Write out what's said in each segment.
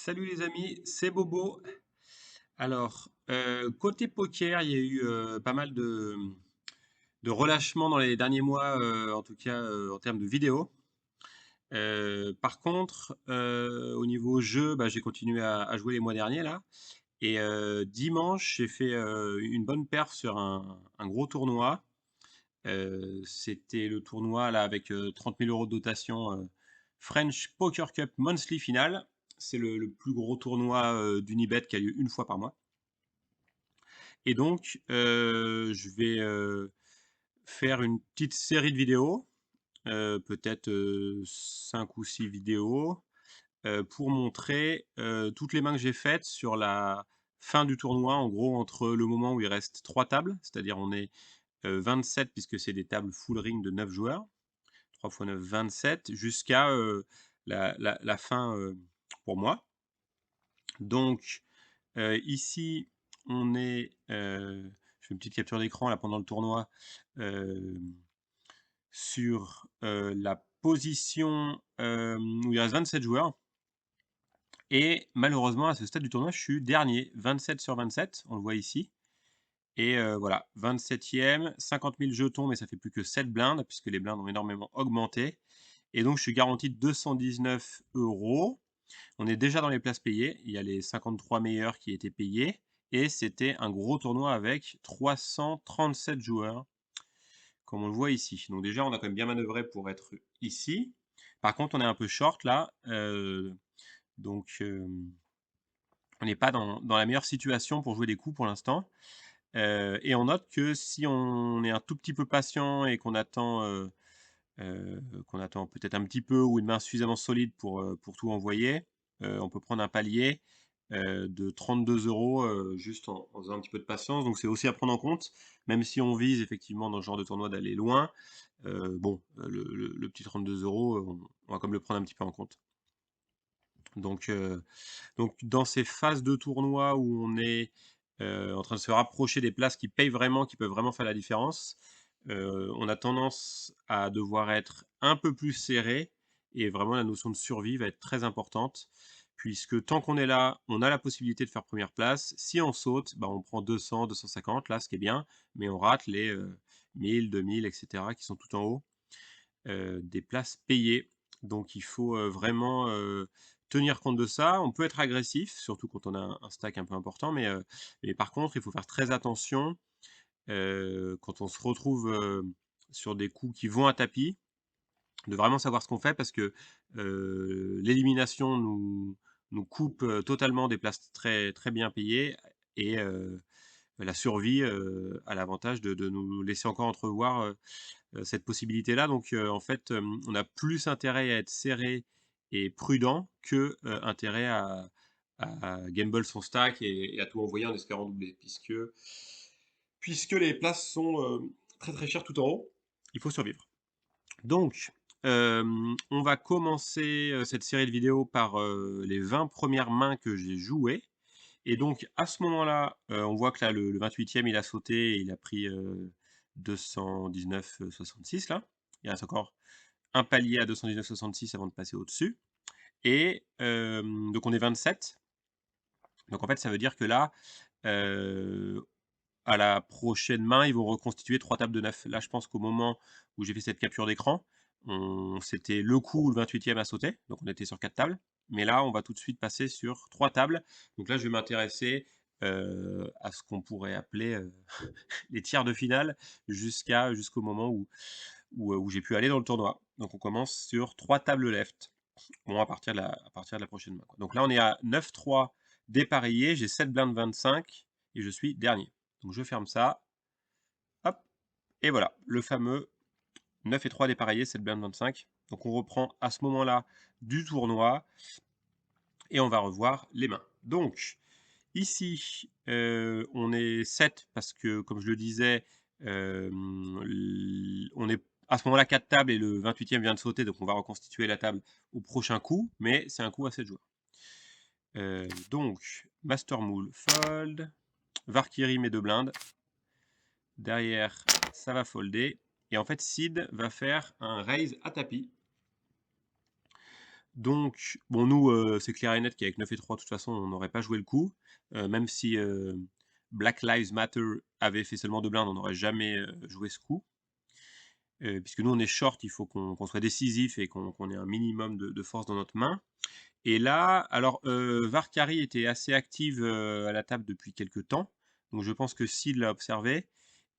Salut les amis, c'est Bobo. Alors, côté poker, il y a eu pas mal de relâchements dans les derniers mois, en tout cas en termes de vidéos. Par contre, au niveau jeu, bah, j'ai continué à jouer les mois derniers là. Et dimanche, j'ai fait une bonne perf sur un gros tournoi. C'était le tournoi là avec 30 000 euros de dotation French Poker Cup Monthly Final. C'est le plus gros tournoi d'Unibet qui a lieu une fois par mois. Et donc, je vais faire une petite série de vidéos, peut-être 5 ou 6 vidéos, pour montrer toutes les mains que j'ai faites sur la fin du tournoi, en gros entre le moment où il reste 3 tables, c'est-à-dire on est 27 puisque c'est des tables full ring de 9 joueurs, 3 x 9, 27, jusqu'à la fin pour moi. Donc, ici, on est. Je fais une petite capture d'écran là pendant le tournoi euh, sur la position où il reste 27 joueurs. Et malheureusement, à ce stade du tournoi, je suis dernier, 27 sur 27, on le voit ici. Et voilà, 27e, 50 000 jetons, mais ça fait plus que 7 blindes, puisque les blindes ont énormément augmenté. Et donc, je suis garanti 219 euros. On est déjà dans les places payées. Il y a les 53 meilleurs qui étaient payés. Et c'était un gros tournoi avec 337 joueurs, comme on le voit ici. Donc déjà, on a quand même bien manœuvré pour être ici. Par contre, on est un peu short là. Donc, on n'est pas dans la meilleure situation pour jouer des coups pour l'instant. Et on note que si on est un tout petit peu patient et qu'on attend peut-être un petit peu ou une main suffisamment solide pour tout envoyer, on peut prendre un palier de 32 euros juste en faisant un petit peu de patience. Donc c'est aussi à prendre en compte, même si on vise effectivement dans ce genre de tournoi d'aller loin. Bon, le petit 32 euros, on va comme le prendre un petit peu en compte. Donc, dans ces phases de tournoi où on est en train de se rapprocher des places qui payent vraiment, qui peuvent vraiment faire la différence, on a tendance à devoir être un peu plus serré et vraiment la notion de survie va être très importante puisque tant qu'on est là, on a la possibilité de faire première place. Si on saute, bah, on prend 200, 250 là, ce qui est bien, mais on rate les 1000, 2000, etc. qui sont tout en haut des places payées. Donc il faut vraiment tenir compte de ça. On peut être agressif, surtout quand on a un stack un peu important, mais par contre, il faut faire très attention quand on se retrouve sur des coups qui vont à tapis, de vraiment savoir ce qu'on fait parce que l'élimination nous coupe totalement des places très, très bien payées et la survie a l'avantage de nous laisser encore entrevoir cette possibilité-là. Donc, en fait, on a plus intérêt à être serré et prudent que intérêt à gamble son stack et à tout envoyer en espérant doubler, puisque les places sont très très chères tout en haut. Il faut survivre. Donc, on va commencer cette série de vidéos par les 20 premières mains que j'ai jouées. Et donc, à ce moment-là, on voit que là, le 28e, il a sauté et il a pris 219,66 là. Il reste encore un palier à 219,66 avant de passer au-dessus. Et donc, on est 27. Donc, en fait, ça veut dire que là, à la prochaine main, ils vont reconstituer 3 tables de 9. Là, je pense qu'au moment où j'ai fait cette capture d'écran, c'était le coup où le 28e a sauté. Donc, on était sur 4 tables. Mais là, on va tout de suite passer sur 3 tables. Donc là, je vais m'intéresser à ce qu'on pourrait appeler les tiers de finale jusqu'au moment où j'ai pu aller dans le tournoi. Donc, on commence sur 3 tables left. Bon, à partir de la prochaine main, quoi. Donc là, on est à 9-3 dépareillé. J'ai 7 blindes 25 et je suis dernier. Donc je ferme ça. Hop. Et voilà, le fameux 9 et 3 dépareillé, 7 blindes 25. Donc on reprend à ce moment-là du tournoi et on va revoir les mains. Donc ici, on est 7 parce que, comme je le disais, on est à ce moment-là 4 tables et le 28e vient de sauter, donc on va reconstituer la table au prochain coup, mais c'est un coup à 7 joueurs. Donc, Master Moule, fold, Valkyrie met 2 blindes. Derrière, ça va folder. Et en fait, Sid va faire un raise à tapis. Donc bon, nous, c'est clair et net qu'avec 9 et 3, de toute façon, on n'aurait pas joué le coup. Même si, Black Lives Matter avait fait seulement 2 blindes, on n'aurait jamais, joué ce coup. Puisque nous, on est short, il faut qu'on soit décisif et qu'on ait un minimum de force dans notre main. Et là, alors, Varkari était assez active, à la table depuis quelque temps. Donc je pense que Sid l'a observé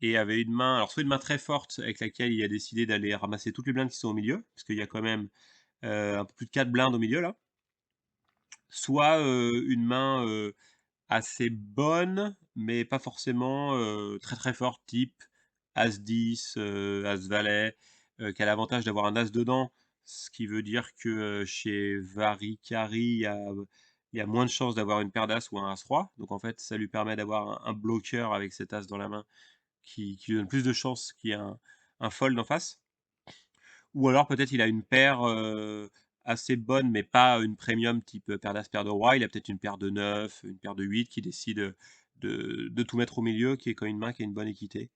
et avait une main, alors soit une main très forte avec laquelle il a décidé d'aller ramasser toutes les blindes qui sont au milieu, parce qu'il y a quand même, un peu plus de 4 blindes au milieu là. Soit, une main, assez bonne, mais pas forcément, très, très forte, type as-10, as-valet, qui a l'avantage d'avoir un as dedans. Ce qui veut dire que, chez Varikari, il y a moins de chances d'avoir une paire d'as ou un as-roi. Donc en fait, ça lui permet d'avoir un bloqueur avec cet as dans la main qui lui donne plus de chances qu'il y ait un fold en face. Ou alors peut-être il a une paire, assez bonne, mais pas une premium type, paire d'as, paire de roi. Il a peut-être une paire de 9, une paire de 8 qui décide, de tout mettre au milieu, qui est quand même une main qui a une bonne équité.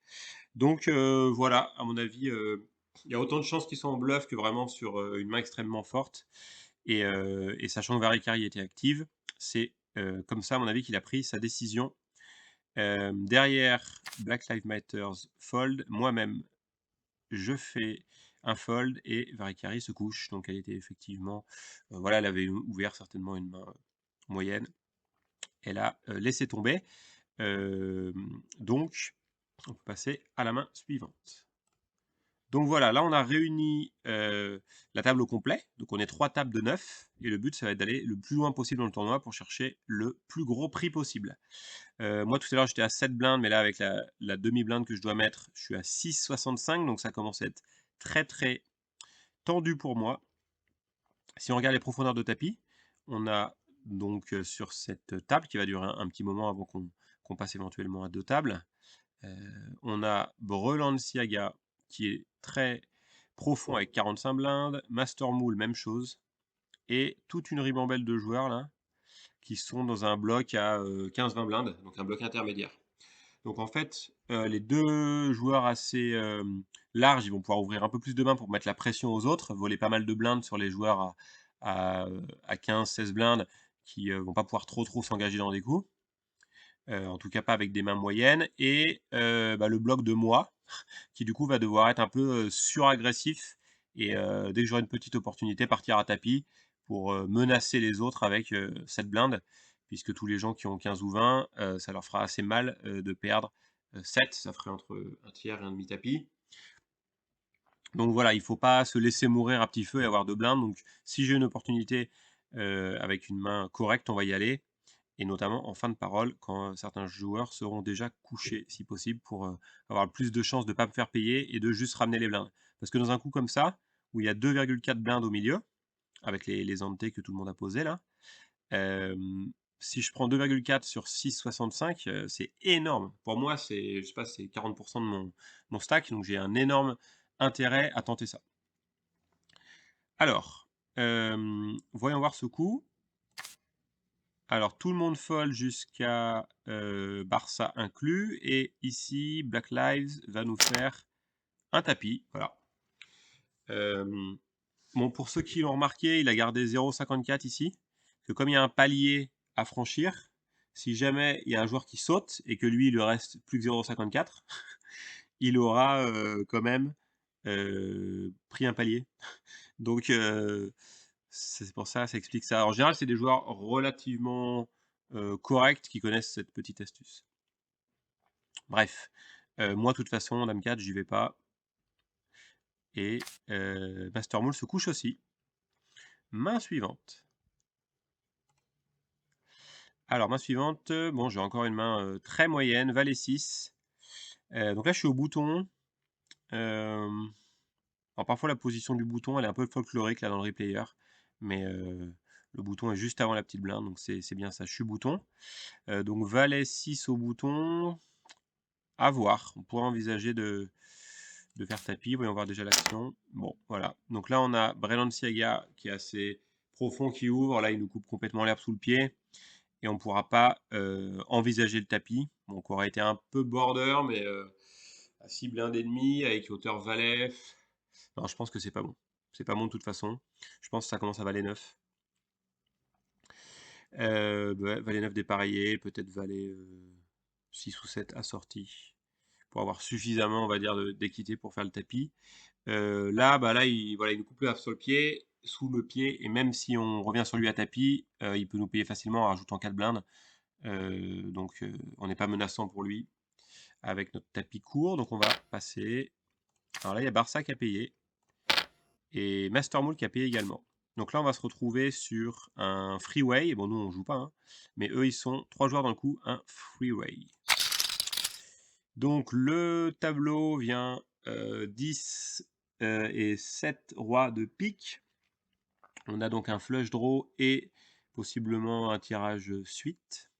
Donc voilà, à mon avis, il y a autant de chances qu'il soit en bluff que vraiment sur, une main extrêmement forte et sachant que Varikari était active, c'est, comme ça à mon avis qu'il a pris sa décision. Derrière Black Lives Matters fold, moi-même je fais un fold et Varikari se couche. Donc elle était effectivement, voilà, elle avait ouvert certainement une main, moyenne. Elle a, laissé tomber. Donc on peut passer à la main suivante. Donc voilà, là on a réuni, la table au complet. Donc on est 3 tables de 9 et le but ça va être d'aller le plus loin possible dans le tournoi pour chercher le plus gros prix possible. Moi tout à l'heure j'étais à 7 blindes, mais là avec la demi-blinde que je dois mettre, je suis à 6,65, donc ça commence à être très, très tendu pour moi. Si on regarde les profondeurs de tapis, on a donc, sur cette table qui va durer un petit moment avant qu'on passe éventuellement à 2 tables, on a Breland-Siaga qui est très profond avec 45 blindes, Master Moule même chose et toute une ribambelle de joueurs là, qui sont dans un bloc à, 15-20 blindes, donc un bloc intermédiaire. Donc en fait, les 2 joueurs assez, larges, ils vont pouvoir ouvrir un peu plus de mains pour mettre la pression aux autres, voler pas mal de blindes sur les joueurs à 15-16 blindes qui, vont pas pouvoir trop s'engager dans des coups. En tout cas pas avec des mains moyennes et bah, le bloc de moi qui du coup va devoir être un peu, suragressif et dès que j'aurai une petite opportunité, partir à tapis pour, menacer les autres avec, cette blinde. Puisque tous les gens qui ont 15 ou 20, ça leur fera assez mal, de perdre, 7, ça ferait entre, un tiers et un demi tapis. Donc voilà, il faut pas se laisser mourir à petit feu et avoir 2 blindes. Donc si j'ai une opportunité, avec une main correcte, on va y aller et notamment en fin de parole quand, certains joueurs seront déjà couchés si possible pour, avoir le plus de chances de ne pas me faire payer et de juste ramener les blindes. Parce que dans un coup comme ça, où il y a 2,4 blindes au milieu, avec les ante que tout le monde a posées là, si je prends 2,4 sur 6,65, c'est énorme. Pour moi, c'est, je sais pas, c'est 40 de mon stack, donc j'ai un énorme intérêt à tenter ça. Alors, voyons voir ce coup. Alors, tout le monde fold jusqu'à, Barça inclus et ici, Black Lives va nous faire un tapis, voilà. Bon, pour ceux qui l'ont remarqué, il a gardé 0,54 ici, parce que comme il y a un palier à franchir, si jamais il y a un joueur qui saute et que lui, il lui reste plus que 0,54, il aura, quand même, pris un palier. Donc c'est pour ça, ça explique ça. En général, c'est des joueurs relativement, corrects qui connaissent cette petite astuce. Bref, moi, de toute façon, dame 4, j'y vais pas et Master Moule se couche aussi. Main suivante. Alors main suivante, bon, j'ai encore une main, très moyenne, valet 6. Donc là, je suis au bouton. Alors parfois la position du bouton, elle est un peu folklorique là dans le replayer, mais le bouton est juste avant la petite blinde, donc c'est bien ça. Je suis bouton. Donc valet 6 au bouton, à voir. On pourrait envisager de faire tapis. Voyons voir déjà l'action. Bon, voilà. Donc là, on a Breland-Siaga qui est assez profond, qui ouvre. Là, il nous coupe complètement l'herbe sous le pied. Et on ne pourra pas envisager le tapis. Donc, on aurait été un peu border, mais à 6 blindes et demi, avec hauteur valet. Non, je pense que c'est pas bon. C'est pas bon de toute façon. Je pense que ça commence à valet 9. Valet 9 dépareillé, peut-être valet 6 ou 7 assorti. Pour avoir suffisamment, on va dire, d'équité pour faire le tapis. Là, là, voilà, il nous coupe le As sur le pied, sous le pied, et même si on revient sur lui à tapis, il peut nous payer facilement en rajoutant 4 blindes. Donc, on n'est pas menaçant pour lui avec notre tapis court. Donc, on va passer. Alors là, il y a Barça qui a payé et Master Moule qui a payé également. Donc là, on va se retrouver sur un freeway. Bon, nous, on joue pas, hein, mais eux, ils sont 3 joueurs dans le coup, un freeway. Donc, le tableau vient 10 et 7 rois de pique. On a donc un flush draw et possiblement un tirage suite.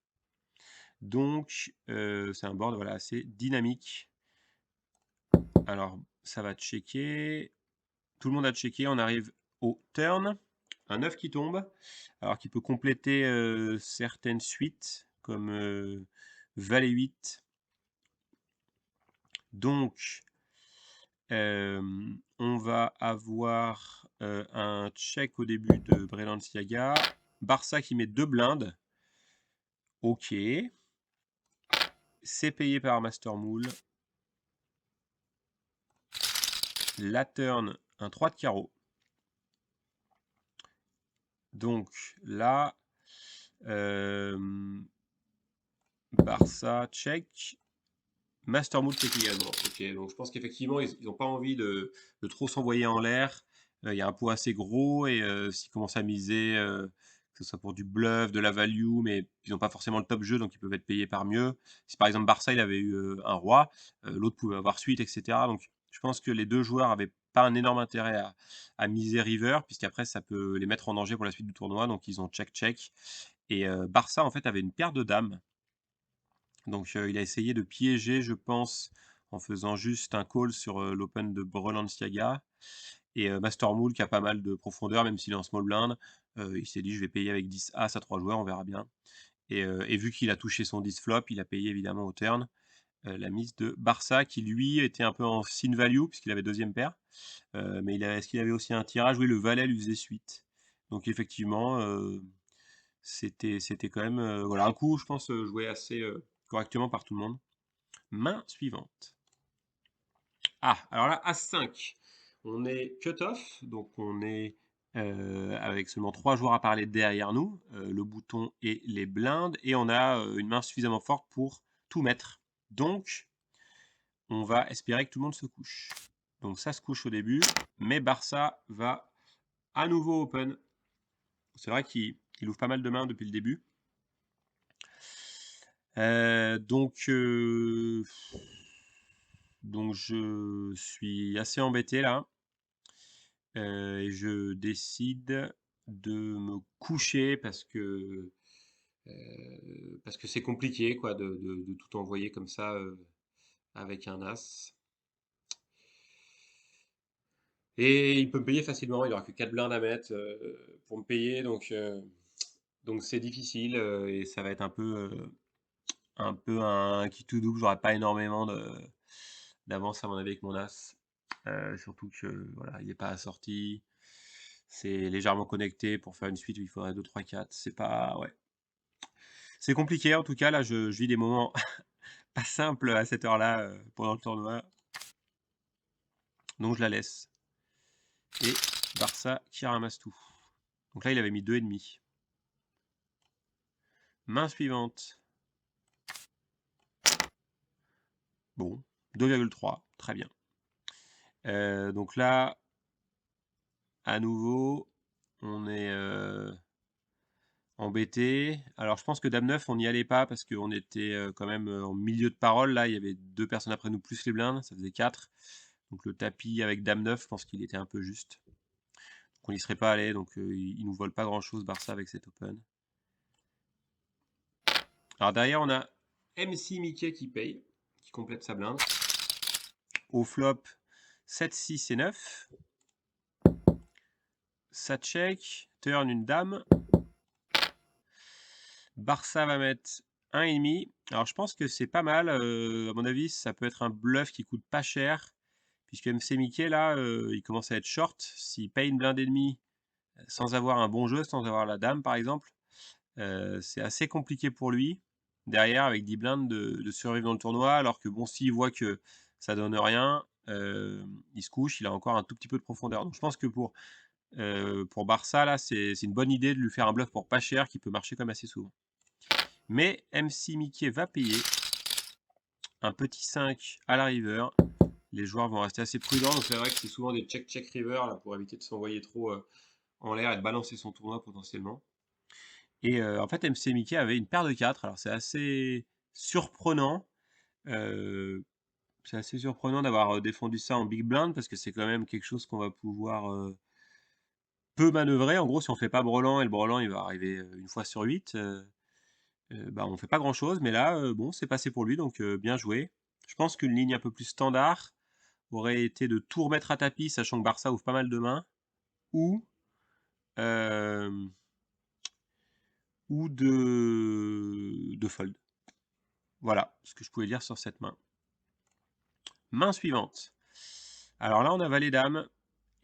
Donc, c'est un board voilà, assez dynamique. Alors, ça va checker. Tout le monde a checké. On arrive au turn. Un 9 qui tombe. Alors, qui peut compléter certaines suites, comme valet 8. Donc, on va avoir un check au début de Balenciaga. Barça qui met 2 blindes. Ok. C'est payé par Master Moule. La turn, un 3 de carreau. Donc là, Barça check. Master Moule check également. Ok, donc je pense qu'effectivement, ils n'ont pas envie de trop s'envoyer en l'air. Il y a un pot assez gros et s'ils commencent à miser, que ce soit pour du bluff, de la value, mais ils n'ont pas forcément le top jeu, donc ils peuvent être payés par mieux. Si par exemple Barça, il avait eu un roi, l'autre pouvait avoir suite, etc. Donc je pense que les deux joueurs avaient pas un énorme intérêt à miser river, puisqu'après ça peut les mettre en danger pour la suite du tournoi, donc ils ont check-check. Et Barça, en fait, avait une paire de dames. Donc il a essayé de piéger, je pense, en faisant juste un call sur l'open de Balenciaga. Et Master Moule, qui a pas mal de profondeur, même s'il est en small blind, il s'est dit je vais payer avec 10 As à 3 joueurs, on verra bien. Et vu qu'il a touché son 10 flop, il a payé évidemment au turn la mise de Barça, qui lui était un peu en sin value, puisqu'il avait deuxième paire. Mais est-ce qu'il avait aussi un tirage? Oui, le valet lui faisait suite. Donc effectivement, c'était quand même voilà, un coup, je pense, joué assez correctement par tout le monde. Main suivante. Ah, alors là, As5. On est cut-off, donc on est avec seulement 3 joueurs à parler derrière nous, le bouton et les blindes, et on a une main suffisamment forte pour tout mettre. Donc, on va espérer que tout le monde se couche. Donc ça se couche au début, mais Barça va à nouveau open. C'est vrai qu'il ouvre pas mal de mains depuis le début. Donc je suis assez embêté là. Et je décide de me coucher parce que c'est compliqué quoi, de tout envoyer comme ça avec un as. Et il peut me payer facilement, il n'y aura que 4 blindes à mettre pour me payer, donc c'est difficile et ça va être un peu un qui tout double. J'aurai pas énormément d'avance à mon avis avec mon as. Surtout que voilà, il n'est pas assorti. C'est légèrement connecté pour faire une suite où il faudrait 2, 3, 4. C'est pas. Ouais. C'est compliqué en tout cas. Là, je vis des moments pas simples à cette heure-là pendant le tournoi. Donc je la laisse. Et Barça qui ramasse tout. Donc là, il avait mis 2,5. Main suivante. Bon, 2,3. Très bien. Donc là, à nouveau, on est embêté. Alors je pense que Dame 9, on n'y allait pas parce qu'on était quand même en milieu de parole. Là, il y avait 2 personnes après nous, plus les blindes, ça faisait 4. Donc le tapis avec Dame 9, je pense qu'il était un peu juste. Donc on n'y serait pas allé, donc il nous vole pas grand-chose Barça avec cet open. Alors derrière, on a MC Mickey qui paye, qui complète sa blinde. Au flop, 7, 6 et 9. Ça check, turn une dame. Barça va mettre 1,5. Alors je pense que c'est pas mal. À mon avis, ça peut être un bluff qui coûte pas cher, puisque MC Mickey là, il commence à être short. S'il paye une blinde et demie, sans avoir un bon jeu, sans avoir la dame par exemple, c'est assez compliqué pour lui, derrière avec 10 blindes de survivre dans le tournoi. Alors que bon, s'il voit que ça donne rien, il se couche, il a encore un tout petit peu de profondeur. Donc je pense que pour Barça là, c'est une bonne idée de lui faire un bluff pour pas cher qui peut marcher comme assez souvent. Mais MC Mickey va payer un petit 5 à la river. Les joueurs vont rester assez prudents, donc c'est vrai que c'est souvent des check river là, pour éviter de s'envoyer trop en l'air et de balancer son tournoi potentiellement. Et en fait, MC Mickey avait une paire de 4, alors c'est assez surprenant. C'est assez surprenant d'avoir défendu ça en big blind parce que c'est quand même quelque chose qu'on va pouvoir peu manœuvrer. En gros, si on fait pas brelan et le brelan il va arriver une fois sur 8, bah, on fait pas grand chose. Mais là, bon, c'est passé pour lui, donc bien joué. Je pense qu'une ligne un peu plus standard aurait été de tout remettre à tapis, sachant que Barça ouvre pas mal de mains, ou, euh, ou de fold. Voilà ce que je pouvais dire sur cette main. Main suivante. Alors là, on a valet dame,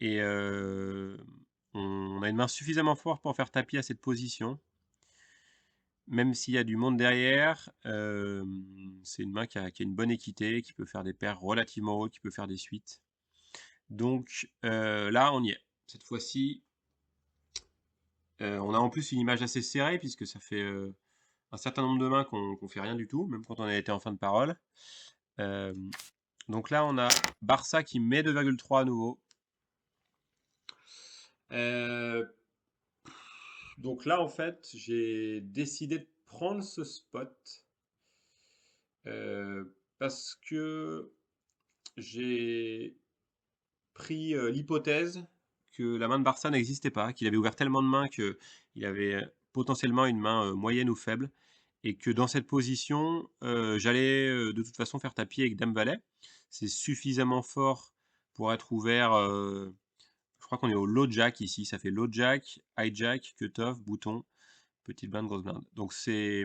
et on a une main suffisamment forte pour faire tapis à cette position. Même s'il y a du monde derrière, c'est une main qui a une bonne équité, qui peut faire des paires relativement hautes, qui peut faire des suites. Donc là, on y est. Cette fois-ci, on a en plus une image assez serrée, puisque ça fait un certain nombre de mains qu'on fait rien du tout, même quand on a été en fin de parole. Donc là, on a Barça qui met 2,3 à nouveau. Donc là, en fait, j'ai décidé de prendre ce spot parce que j'ai pris l'hypothèse que la main de Barça n'existait pas, qu'il avait ouvert tellement de mains qu'il avait potentiellement une main moyenne ou faible, et que dans cette position, j'allais de toute façon faire tapis avec Dame-Valet. C'est suffisamment fort pour être ouvert. Je crois qu'on est au low jack ici. Ça fait low jack, high jack, cut-off, bouton, petite blinde, grosse blinde. Donc c'est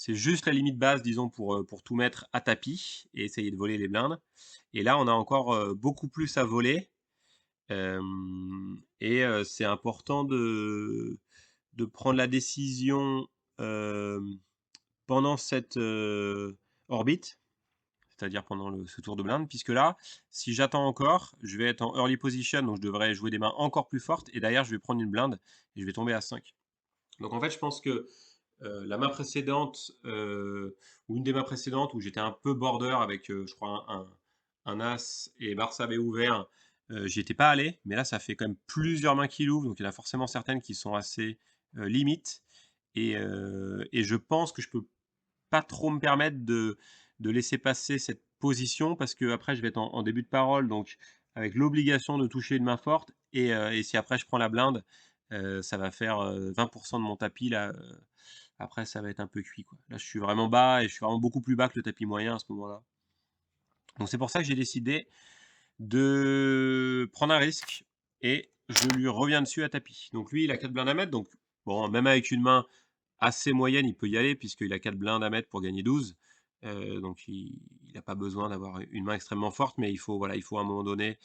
juste la limite basse, disons, pour tout mettre à tapis et essayer de voler les blindes. Et là, on a encore beaucoup plus à voler. Et c'est important de prendre la décision pendant cette orbite, c'est-à-dire pendant ce tour de blinde, puisque là, si j'attends encore, je vais être en early position, donc je devrais jouer des mains encore plus fortes, et derrière, je vais prendre une blinde et je vais tomber à 5. Donc en fait, je pense que la main précédente, ou une des mains précédentes, où j'étais un peu border avec, je crois, un As et Barça avait ouvert, j'y étais pas allé, mais là, ça fait quand même plusieurs mains qui l'ouvrent, donc il y en a forcément certaines qui sont assez limites. Et je pense que je peux pas trop me permettre de laisser passer cette position parce que après je vais être en début de parole, donc avec l'obligation de toucher une main forte. Et si après je prends la blinde, ça va faire 20% de mon tapis là. Après, ça va être un peu cuit, quoi. Là, je suis vraiment bas et je suis vraiment beaucoup plus bas que le tapis moyen à ce moment-là. Donc c'est pour ça que j'ai décidé de prendre un risque et je lui reviens dessus à tapis. Donc lui, il a 4 blindes à mettre. Donc bon, même avec une main assez moyenne, il peut y aller puisqu'il a 4 blindes à mettre pour gagner 12. Donc il n'a pas besoin d'avoir une main extrêmement forte, mais il faut, voilà, il faut à un moment donné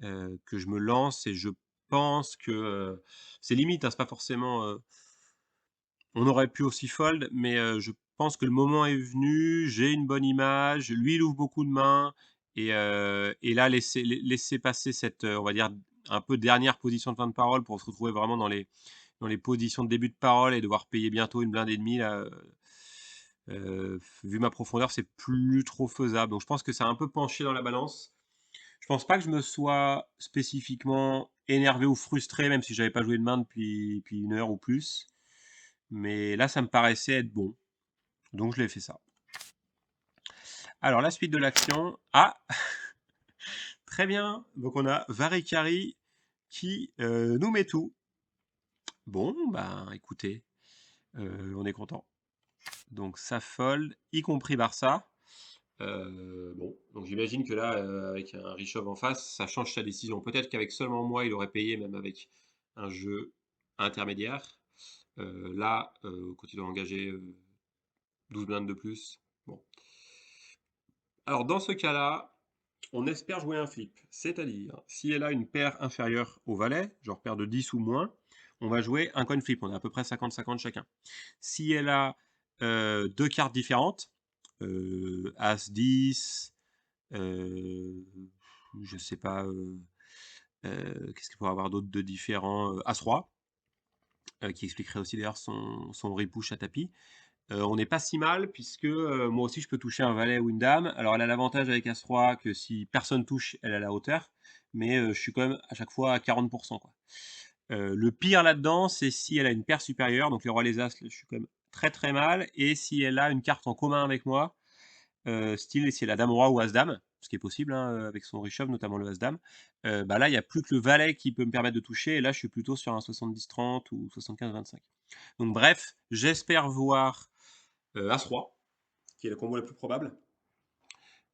que je me lance. Et je pense que c'est limite, hein, c'est pas forcément. On aurait pu aussi fold, mais je pense que le moment est venu. J'ai une bonne image. Lui, il ouvre beaucoup de mains. Et là, laisser passer cette, on va dire, un peu dernière position de fin de parole pour se retrouver vraiment dans les positions de début de parole et devoir payer bientôt une blinde et demie, là, vu ma profondeur, c'est plus trop faisable. Donc je pense que ça a un peu penché dans la balance. Je pense pas que je me sois spécifiquement énervé ou frustré, même si j'avais pas joué de main depuis une heure ou plus. Mais là, ça me paraissait être bon. Donc je l'ai fait ça. Alors la suite de l'action. Ah, très bien. Donc on a Varikari qui nous met tout. Bon, ben écoutez, on est content. Donc ça fold, y compris Barça. Bon, donc j'imagine que là, avec un Richov en face, ça change sa décision. Peut-être qu'avec seulement moi, il aurait payé, même avec un jeu intermédiaire. Là, quand il a engagé 12 blindes de plus. Bon. Alors dans ce cas-là, on espère jouer un flip. C'est-à-dire, si elle a une paire inférieure au valet, genre paire de 10 ou moins, on va jouer un coin flip. On est à peu près 50-50 chacun. Si elle a deux cartes différentes, As 10, je sais pas, qu'est-ce qu'il pourrait avoir d'autre de différent, As roi, qui expliquerait aussi d'ailleurs son repush à tapis. On n'est pas si mal puisque moi aussi je peux toucher un valet ou une dame. Alors elle a l'avantage avec As-Roi que si personne touche, elle a la hauteur, mais je suis quand même à chaque fois à 40%, quoi. Le pire là-dedans, c'est si elle a une paire supérieure, donc les rois les as, je suis quand même très très mal, et si elle a une carte en commun avec moi, style si elle a dame roi ou as dame, ce qui est possible hein, avec son reshove, notamment le as dame, bah là il n'y a plus que le valet qui peut me permettre de toucher, et là je suis plutôt sur un 70-30 ou 75-25. Donc bref, j'espère voir As-Roi, qui est le combo le plus probable.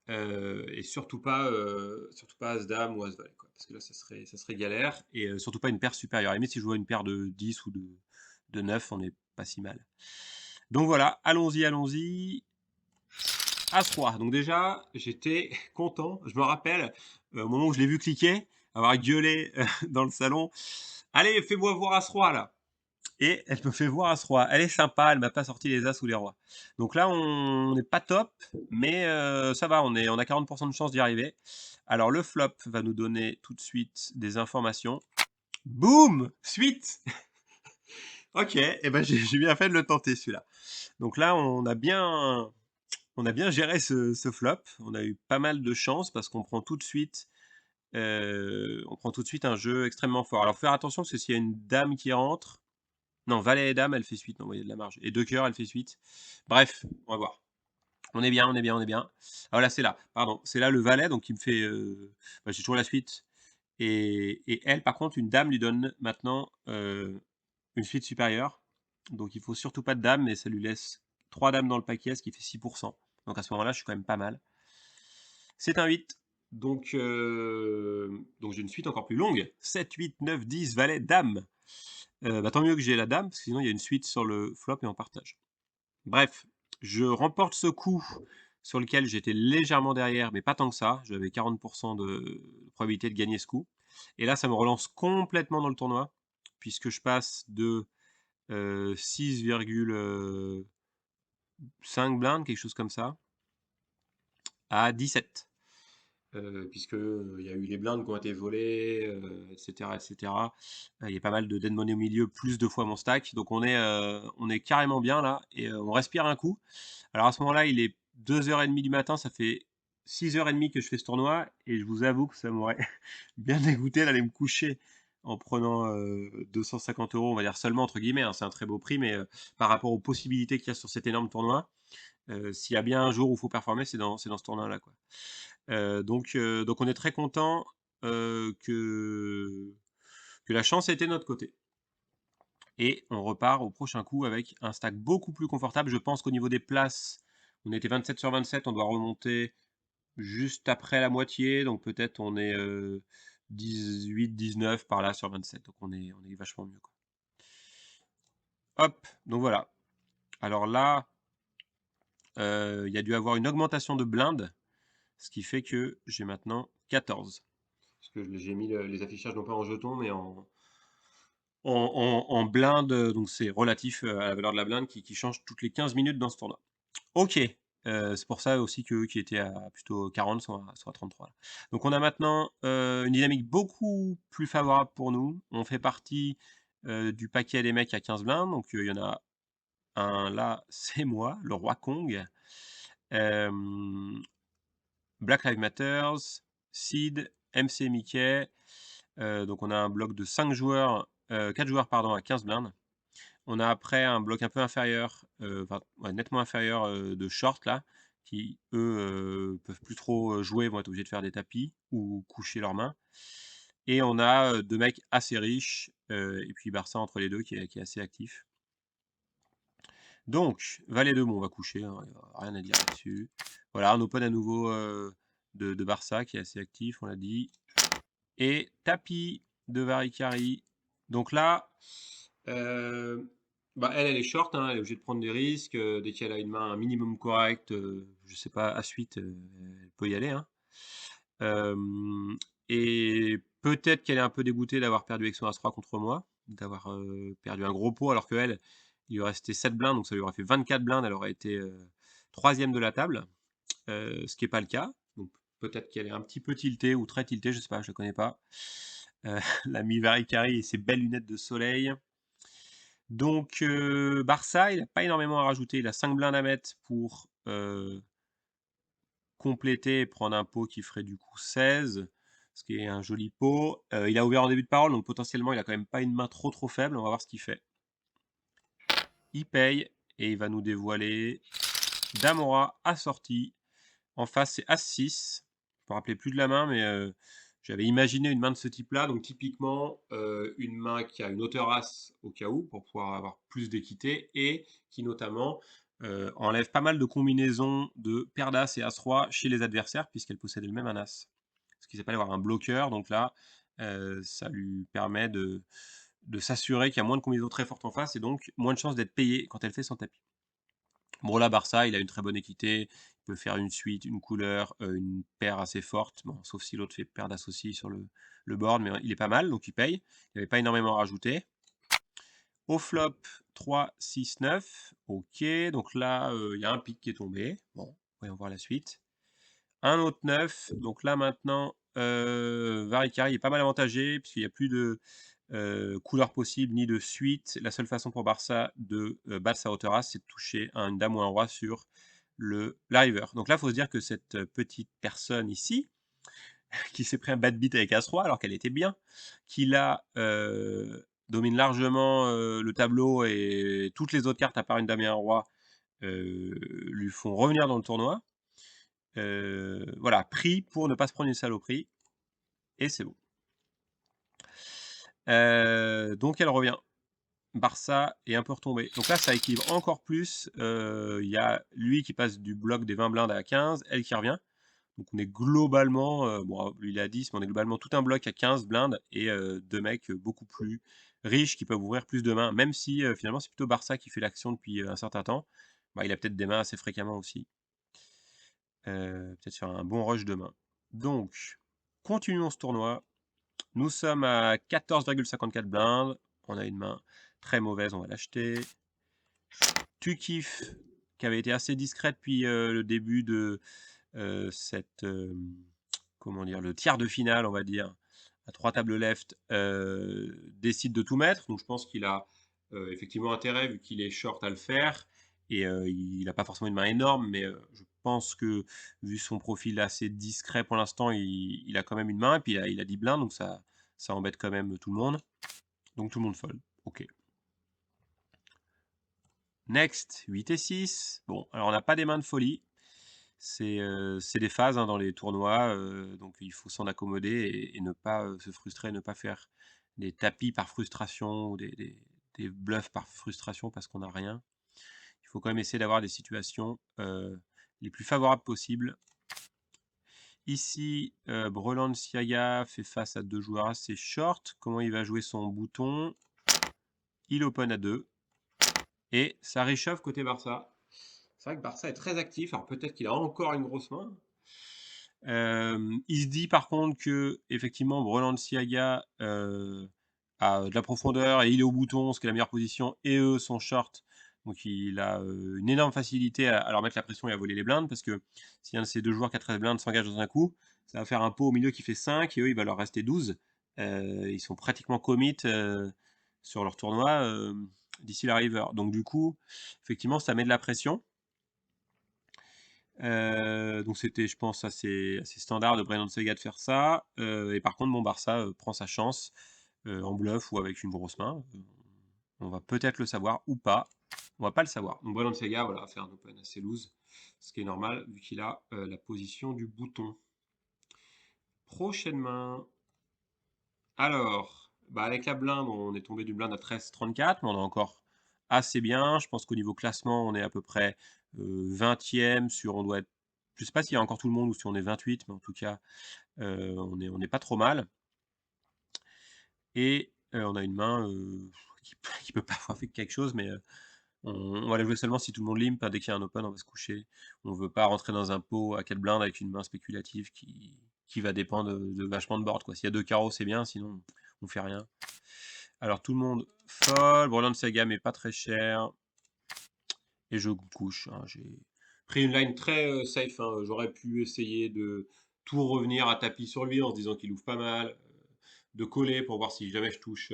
Et surtout pas As-Dame ou As-Valet, parce que là, ça serait galère. Et surtout pas une paire supérieure. À la limite, si je vois une paire de 10 ou de 9, on n'est pas si mal. Donc voilà, allons-y, allons-y. As-Roi. Donc déjà, j'étais content. Je me rappelle, au moment où je l'ai vu cliquer, avoir gueulé dans le salon. Allez, fais-moi voir As-Roi, là. Et elle me fait voir As-Roi. Elle est sympa, elle m'a pas sorti les As ou les Rois. Donc là, on n'est pas top, mais ça va, on a 40% de chance d'y arriver. Alors le flop va nous donner tout de suite des informations. Boum! Suite! Ok, et ben j'ai bien fait de le tenter celui-là. Donc là, on a bien géré ce flop. On a eu pas mal de chance parce qu'on prend tout de suite un jeu extrêmement fort. Alors faut faire attention parce que s'il y a une dame qui rentre, non, valet et dame, elle fait suite. Non, il y a de la marge. Et deux cœurs, elle fait suite. Bref, on va voir. On est bien, on est bien, on est bien. Ah voilà, c'est là. Pardon. C'est là le valet, donc il me fait... bah, j'ai toujours la suite. Et elle, par contre, une dame lui donne maintenant une suite supérieure. Donc il faut surtout pas de dame, mais ça lui laisse 3 dames dans le paquet, ce qui fait 6%. Donc à ce moment-là, je suis quand même pas mal. C'est un 8. Donc j'ai une suite encore plus longue. 7, 8, 9, 10, valet, dame. Bah, tant mieux que j'ai la dame, parce que sinon il y a une suite sur le flop et on partage. Bref, je remporte ce coup sur lequel j'étais légèrement derrière, mais pas tant que ça. J'avais 40% de probabilité de gagner ce coup. Et là, ça me relance complètement dans le tournoi, puisque je passe de 6,5 blindes, quelque chose comme ça, à 17. Puisque il y a eu les blindes qui ont été volées, etc., etc. Il y a pas mal de dead money au milieu, plus 2 fois mon stack. Donc on est carrément bien là, et on respire un coup. Alors à ce moment-là, il est 2h30 du matin, ça fait 6h30 que je fais ce tournoi, et je vous avoue que ça m'aurait bien dégoûté d'aller me coucher en prenant 250 €, on va dire seulement entre guillemets, hein, c'est un très beau prix, mais par rapport aux possibilités qu'il y a sur cet énorme tournoi, s'il y a bien un jour où il faut performer, c'est dans ce tournoi-là, quoi. Donc on est très content que la chance ait été de notre côté. Et on repart au prochain coup avec un stack beaucoup plus confortable. Je pense qu'au niveau des places, on était 27 sur 27, on doit remonter juste après la moitié, donc peut-être on est 18-19 par là sur 27, donc on est vachement mieux, quoi. Hop, donc voilà. Alors là, il y a dû avoir une augmentation de blindes, ce qui fait que j'ai maintenant 14. Parce que j'ai mis les affichages non pas en jetons, mais en blinde, donc c'est relatif à la valeur de la blinde qui change toutes les 15 minutes dans ce tournoi. Ok, c'est pour ça aussi qu'eux qui étaient à plutôt 40 sont à 33 là. Donc on a maintenant une dynamique beaucoup plus favorable pour nous. On fait partie du paquet des mecs à 15 blindes, donc il y en a un là, c'est moi, le roi Kong. Black Lives Matters, Sid, MC Mickey. Donc on a un bloc de 5 joueurs, 4 joueurs pardon, à 15 blindes. On a après un bloc un peu inférieur, enfin ouais, nettement inférieur de short là, qui eux peuvent plus trop jouer, vont être obligés de faire des tapis ou coucher leurs mains. Et on a 2 mecs assez riches, et puis Barça entre les deux qui est assez actif. Donc, valet 2, bon, on va coucher, hein, y a rien à dire là-dessus. Voilà, un open à nouveau de Barça qui est assez actif, on l'a dit. Et tapis de Varicari. Donc là, bah elle est short, hein, elle est obligée de prendre des risques. Dès qu'elle a une main un minimum correcte, je sais pas, à suite, elle peut y aller, hein. Hem et peut-être qu'elle est un peu dégoûtée d'avoir perdu avec son as-3 contre moi, d'avoir, perdu un gros pot alors qu'elle, il lui restait 7 blindes, donc ça lui aurait fait 24 blindes, elle aurait été, 3e de la table, ce qui est pas le cas. Donc peut-être qu'elle est un petit peu tiltée ou très tiltée, je sais pas, je la connais pas. L'ami Varicari et ses belles lunettes de soleil. Donc Barça, il a pas énormément à rajouter, il a 5 blindes à mettre pour, compléter et prendre un pot qui ferait du coup 16, ce qui est un joli pot. Il a ouvert en début de parole, donc potentiellement, il a quand même pas une main trop faible. On va voir ce qu'il fait. Il paye et il va nous dévoiler dame roi assorti. En face, c'est as-6. Je me rappelais plus de la main, mais j'avais imaginé une main de ce type-là. Donc typiquement, une main qui a une hauteur as au cas où, pour pouvoir avoir plus d'équité, et qui notamment enlève pas mal de combinaisons de paire d'as et as-roi chez les adversaires, puisqu'elle possède elle-même un as. Ce qui s'appelle avoir un bloqueur. Donc là, ça lui permet de s'assurer qu'il y a moins de combinaisons très fortes en face, et donc moins de chances d'être payé quand elle fait son tapis. Bon là, Barça, il a une très bonne équité, il peut faire une suite, une couleur, une paire assez forte, bon, sauf si l'autre fait paire d'associés sur le board, mais il est pas mal, donc il paye. Il n'y avait pas énormément à rajouter. Au flop, 3, 6, 9. Ok, donc là, il y a un pic qui est tombé. Bon, voyons voir la suite. Un autre 9, donc là maintenant, Varicari est pas mal avantagé, puisqu'il n'y a plus de couleur possible ni de suite. La seule façon pour Barça de battre sa hauteur as, c'est de toucher une dame ou un roi sur la river. Donc là, il faut se dire que cette petite personne ici, qui s'est pris un bad beat avec as-roi alors qu'elle était bien, qui là domine largement le tableau, et toutes les autres cartes à part une dame et un roi lui font revenir dans le tournoi. Voilà, pris pour ne pas se prendre une saloperie, et c'est bon. Donc elle revient. Barça est un peu retombé. Donc là, ça équilibre encore plus. Il y a lui qui passe du bloc des 20 blindes à 15, elle qui revient. Donc on est globalement, bon, lui il est à 10, mais on est globalement tout un bloc à 15 blindes, et 2 mecs beaucoup plus riches qui peuvent ouvrir plus de mains, même si finalement c'est plutôt Barça qui fait l'action depuis un certain temps. Bah, il a peut-être des mains assez fréquemment aussi. Peut-être faire un bon rush de mains. Donc, continuons ce tournoi. Nous sommes à 14,54 blindes. On a une main très mauvaise, on va l'acheter. Tu kiffes, qui avait été assez discret depuis le début de cette, comment dire, le tiers de finale, on va dire, à 3 tables left, décide de tout mettre. Donc je pense qu'il a effectivement intérêt, vu qu'il est short, à le faire. Et il n'a pas forcément une main énorme, mais je pense que, vu son profil assez discret pour l'instant, il a quand même une main. Et puis il a 10 blindes, donc ça embête quand même tout le monde. Donc tout le monde fold. Ok. Next, 8 et 6. Bon, alors on n'a pas des mains de folie. C'est des phases, hein, dans les tournois, donc il faut s'en accommoder, et ne pas se frustrer, ne pas faire des tapis par frustration, ou des bluffs par frustration parce qu'on n'a rien. Il faut quand même essayer d'avoir des situations les plus favorables possibles. Ici, Breland Siaga fait face à 2 joueurs assez short. Comment il va jouer son bouton? Il open à 2. Et ça réchauffe côté Barça. C'est vrai que Barça est très actif. Alors peut-être qu'il a encore une grosse main. Il se dit par contre que effectivement Breland Siaga a de la profondeur et il est au bouton, ce qui est la meilleure position, et eux sont short. Donc il a une énorme facilité à leur mettre la pression et à voler les blindes, parce que si un de ces deux joueurs qui a 13 blindes s'engage dans un coup, ça va faire un pot au milieu qui fait 5, et eux il va leur rester 12. Ils sont pratiquement commit sur leur tournoi d'ici la river. Donc du coup, effectivement, ça met de la pression. Donc c'était, je pense, assez standard de Brennan Sega de faire ça. Et par contre, bon, Barça prend sa chance en bluff ou avec une grosse main. On va peut-être le savoir ou pas. On va pas le savoir. Donc Brennan Sega, voilà, fait un open assez loose, ce qui est normal vu qu'il a la position du bouton. Prochaine main. Alors, bah avec la blinde, on est tombé du blind à 13,34, mais on est encore assez bien. Je pense qu'au niveau classement, on est à peu près 20e sur, on doit être, je sais pas s'il y a encore tout le monde ou si on est 28, mais en tout cas, on est pas trop mal. Et on a une main qui peut parfois faire quelque chose, mais on va la jouer seulement si tout le monde limp, hein. Dès qu'il y a un open, on va se coucher. On veut pas rentrer dans un pot à 4 blindes avec une main spéculative qui qui va dépendre de vachement de board, quoi. S'il y a 2 carreaux, c'est bien, sinon on fait rien. Alors tout le monde fold, Broland Saga mais pas très cher. Et je couche, hein. J'ai pris une line très safe, hein. J'aurais pu essayer de tout revenir à tapis sur lui en se disant qu'il ouvre pas mal, de coller pour voir si jamais je touche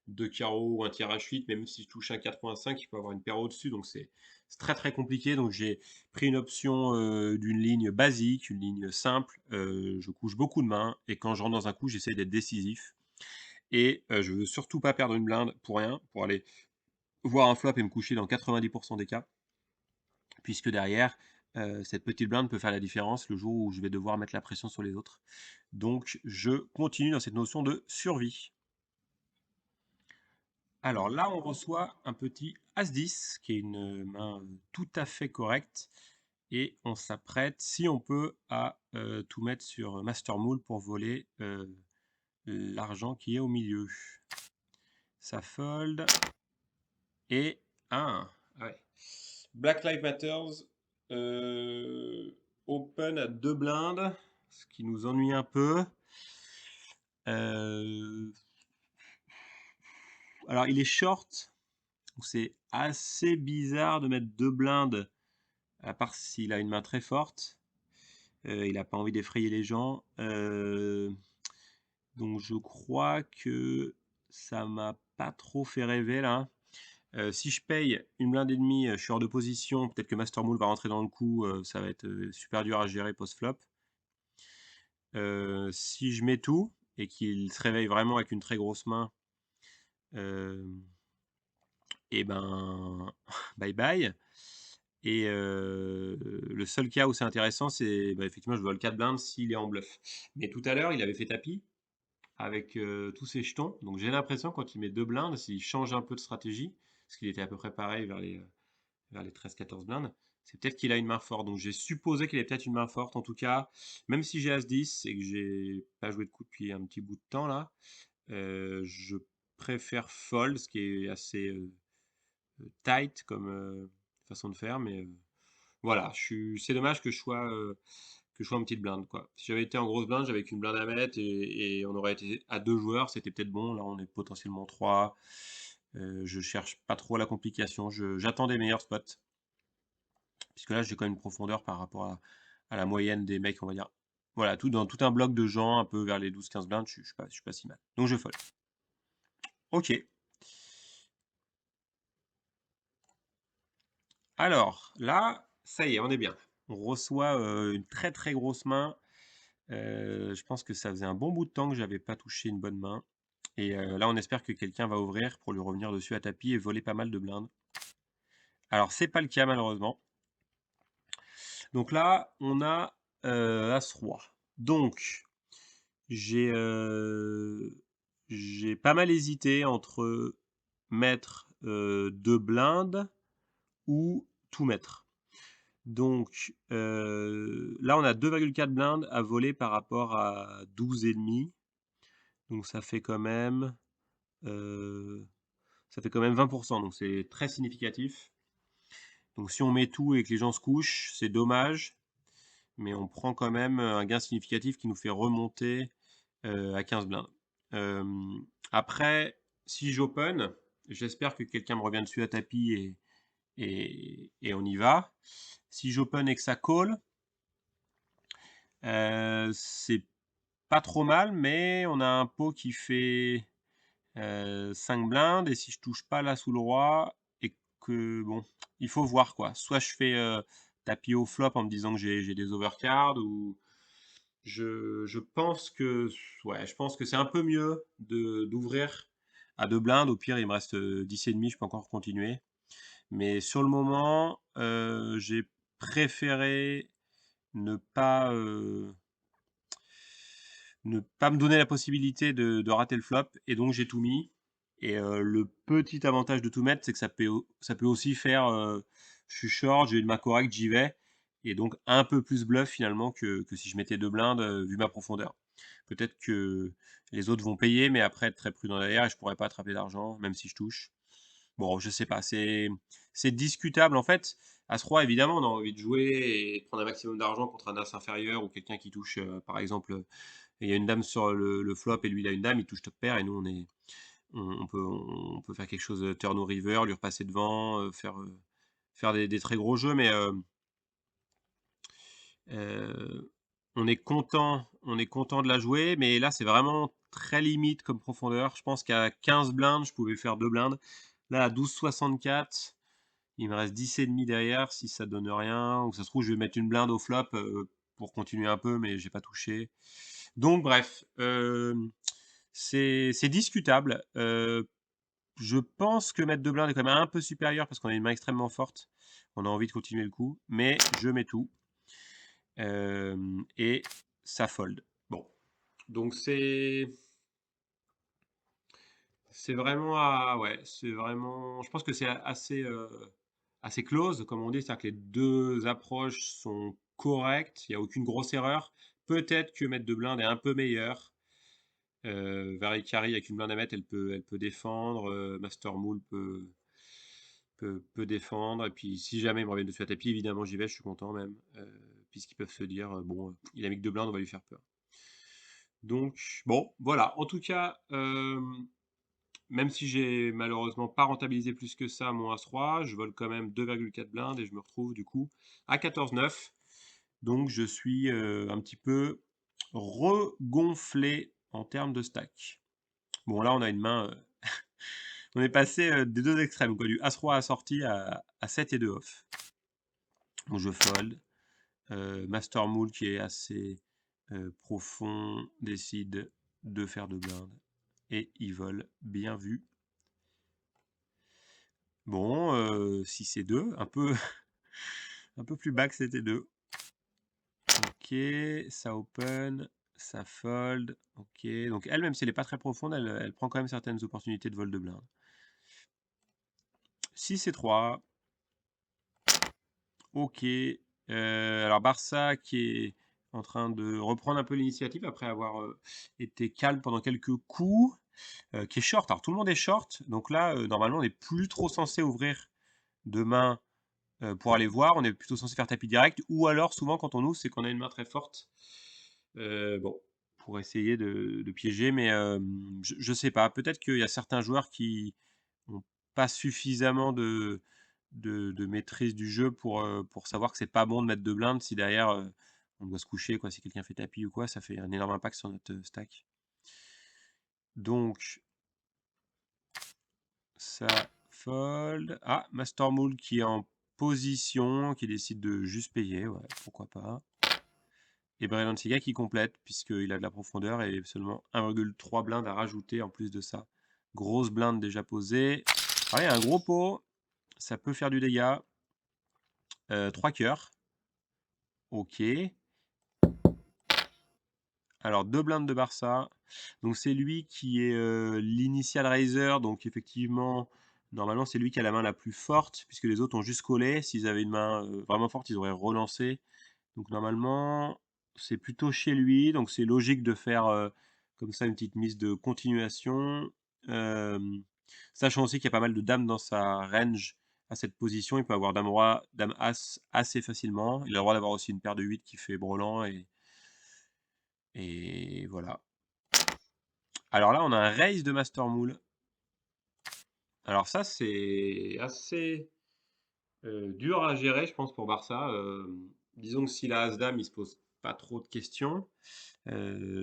2 carreaux ou un tiers H8, même si je touche un 4.5, il peut avoir une paire au-dessus, donc c'est très très compliqué. Donc j'ai pris une option d'une ligne basique, une ligne simple. Je couche beaucoup de mains et quand je rentre dans un coup, j'essaie d'être décisif. Et je veux surtout pas perdre une blinde pour rien, pour aller voir un flop et me coucher dans 90% des cas, puisque derrière, cette petite blinde peut faire la différence le jour où je vais devoir mettre la pression sur les autres. Donc je continue dans cette notion de survie. Alors là, on reçoit un petit As-10, qui est une main tout à fait correcte. Et on s'apprête, si on peut, à tout mettre sur Master Moule pour voler l'argent qui est au milieu. Ça fold. Et ah ouais. Black Lives Matters open à 2 blindes, ce qui nous ennuie un peu. Alors il est short, donc c'est assez bizarre de mettre 2 blindes, à part s'il a une main très forte. Il n'a pas envie d'effrayer les gens. Donc je crois que ça m'a pas trop fait rêver là. Si je paye une blinde et demie, je suis hors de position, peut-être que Master Moule va rentrer dans le coup, ça va être super dur à gérer post-flop. Si je mets tout et qu'il se réveille vraiment avec une très grosse main, et ben bye bye. Et le seul cas où c'est intéressant, c'est effectivement je vois le 4 blindes s'il est en bluff. Mais tout à l'heure, il avait fait tapis avec tous ses jetons. Donc j'ai l'impression quand il met 2 blindes, s'il change un peu de stratégie, parce qu'il était à peu près pareil vers les 13-14 blindes, c'est peut-être qu'il a une main forte. Donc j'ai supposé qu'il avait peut-être une main forte. En tout cas, même si j'ai As-10 et que j'ai pas joué de coup depuis un petit bout de temps là, je préfère fold, ce qui est assez tight comme façon de faire. Mais voilà, c'est dommage que je sois en petite blinde, quoi. Si j'avais été en grosse blinde, j'avais qu'une blinde à mettre et on aurait été à 2 joueurs, c'était peut-être bon. Là, on est potentiellement 3. Je cherche pas trop la complication. J'attends des meilleurs spots. Puisque là, j'ai quand même une profondeur par rapport à la moyenne des mecs, on va dire. Voilà, dans tout un bloc de gens, un peu vers les 12-15 blindes, je suis pas si mal. Donc je fold. Ok. Alors, là, ça y est, on est bien. On reçoit une très très grosse main. Je pense que ça faisait un bon bout de temps que j'avais pas touché une bonne main. Et là, on espère que quelqu'un va ouvrir pour lui revenir dessus à tapis et voler pas mal de blindes. Alors, c'est pas le cas malheureusement. Donc là, on a As-Roi. Donc, j'ai pas mal hésité entre mettre 2 blindes ou tout mettre. Donc là, on a 2,4 blindes à voler par rapport à 12,5. Donc ça fait quand même 20%, donc c'est très significatif. Donc si on met tout et que les gens se couchent, c'est dommage, mais on prend quand même un gain significatif qui nous fait remonter à 15 blindes. Après, si j'open, j'espère que quelqu'un me revient dessus à tapis et on y va. Si j'open et que ça call, c'est pas trop mal, mais on a un pot qui fait 5 blindes, et si je touche pas là sous le roi, et que bon, il faut voir quoi. Soit je fais tapis au flop en me disant que j'ai des overcards, ou je pense que ouais, je pense que c'est un peu mieux d'ouvrir à 2 blindes. Au pire, il me reste 10 et demi, je peux encore continuer. Mais sur le moment, j'ai préféré ne pas, ne pas me donner la possibilité de rater le flop, et donc j'ai tout mis. Et le petit avantage de tout mettre, c'est que ça peut aussi faire, je suis short, j'ai une main correcte, j'y vais, et donc un peu plus bluff finalement que si je mettais 2 blindes, vu ma profondeur. Peut-être que les autres vont payer, mais après être très prudent derrière, et je pourrais pas attraper d'argent, même si je touche. Bon, je sais pas, c'est discutable. En fait, As-roi, évidemment, on a envie de jouer et de prendre un maximum d'argent contre un as inférieur ou quelqu'un qui touche, par exemple, il y a une dame sur le flop et lui il a une dame, il touche top pair et nous on peut faire quelque chose, turn ou river, lui repasser devant, faire des très gros jeux, mais on est content de la jouer, mais là, c'est vraiment très limite comme profondeur. Je pense qu'à 15 blindes, je pouvais faire 2 blindes. Là, à 12,64, il me reste 10,5 derrière. Si ça donne rien, ou ça se trouve, je vais mettre une blinde au flop pour continuer un peu, mais j'ai pas touché. Donc, bref, c'est discutable. Je pense que mettre 2 blindes est quand même un peu supérieur parce qu'on a une main extrêmement forte. On a envie de continuer le coup, mais je mets tout. Et ça fold. Bon, donc c'est vraiment ouais, c'est vraiment je pense que c'est assez close comme on dit, c'est-à-dire que les 2 approches sont correctes, il y a aucune grosse erreur. Peut-être que mettre 2 blindes est un peu meilleur. Varicari avec une blinde à mettre, elle peut défendre, Master Moule peut défendre et puis si jamais ils me reviennent dessus à tapis, évidemment j'y vais, je suis content même, puisqu'ils peuvent se dire, «Bon, il a mis que 2 blindes, on va lui faire peur». Donc bon, voilà. En tout cas, même si j'ai malheureusement pas rentabilisé plus que ça mon As-Roi, je vole quand même 2,4 blindes et je me retrouve du coup à 14,9. Donc je suis un petit peu regonflé en termes de stack. Bon là on a une main, on est passé des deux extrêmes, quoi, du As-Roi assorti à 7 et 2 off. Donc je fold. Master Moule qui est assez profond décide de faire 2 blindes. Et il vole, bien vu. Bon, 6 et 2, un peu, un peu plus bas que 7 et 2. Ok, ça open, ça fold. Ok, donc elle, même si elle n'est pas très profonde, elle prend quand même certaines opportunités de vol de blinde. 6 et 3. Ok. Alors Barça qui est en train de reprendre un peu l'initiative après avoir été calme pendant quelques coups, qui est short. Alors tout le monde est short, donc là, normalement, on n'est plus trop censé ouvrir demain pour aller voir. On est plutôt censé faire tapis direct, ou alors souvent quand on ouvre, c'est qu'on a une main très forte. Bon, pour essayer de piéger, mais je sais pas. Peut-être qu'il y a certains joueurs qui n'ont pas suffisamment de maîtrise du jeu pour savoir que c'est pas bon de mettre 2 blindes si derrière on doit se coucher, quoi. Si quelqu'un fait tapis ou quoi, ça fait un énorme impact sur notre stack. Donc, ça fold. Ah, Master Moule qui est en position, qui décide de juste payer, ouais, pourquoi pas. Et Balenciaga qui complète, puisqu'il a de la profondeur et seulement 1,3 blindes à rajouter en plus de ça. Grosse blinde déjà posée. Allez, un gros pot, ça peut faire du dégât. 3 cœurs. Ok. Alors, 2 blindes de Barça. Donc, c'est lui qui est l'initial raiser. Donc, effectivement, normalement, c'est lui qui a la main la plus forte, puisque les autres ont juste collé. S'ils avaient une main vraiment forte, ils auraient relancé. Donc, normalement, c'est plutôt chez lui. Donc, c'est logique de faire comme ça une petite mise de continuation. Euh, Sachant aussi qu'il y a pas mal de dames dans sa range à cette position. Il peut avoir dame roi, dame as assez facilement. Il a le droit d'avoir aussi une paire de 8 qui fait brelan et voilà. Alors là, on a un raise de Master Moule. Alors ça, c'est assez dur à gérer, je pense, pour Barça. Disons que s'il a As-Dame, il se pose pas trop de questions.